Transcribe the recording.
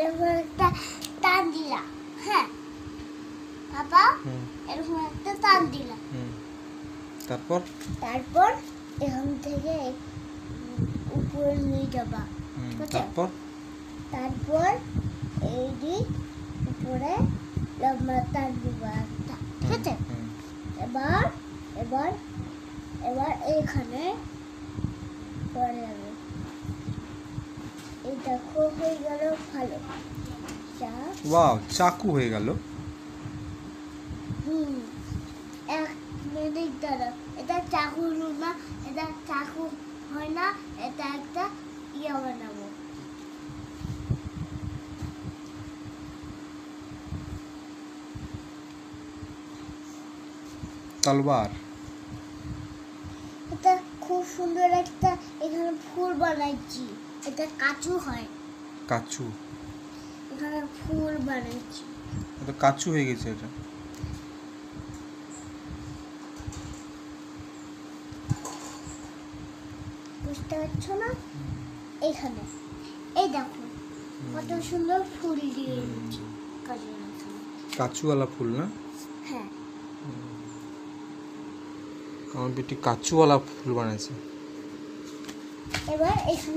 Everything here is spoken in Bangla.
এরকম একটা টান দিলাম। হ্যাঁ বাবা, এরকম একটা টান দিলাম। তারপর তারপর এখান থেকে উপরে নিয়ে যাবা। তারপর তারপর এই দিক উপরে লম্বা টান দিবা একটা, ঠিক আছে? এবার এবার এবার এইখানে পরে যাবে। এই দেখো হয়ে গেল ভালো। ওয়াও, চাকু হয়ে গেল। এক মিনিট দাঁড়া, এটা চাকু না, এটা চাকু হয় না, এটা একটা ইয়ে বানাবো। তলোয়ার। এটা খুব সুন্দর একটা এখানে ফুল বানাইছি। এটা কাচু হয়। কাচু। এখানে ফুল বানাইছি। এটা কাচু হয়ে গেছে এটা। বুঝতে পারছো না? এখানে এই দেখো কত সুন্দর ফুল দিয়ে দিয়েছি। কাচুওয়ালা ফুল না? হ্যাঁ, আমার বেটি কাচুওয়ালা ফুল বানাইছে। এবার এখানে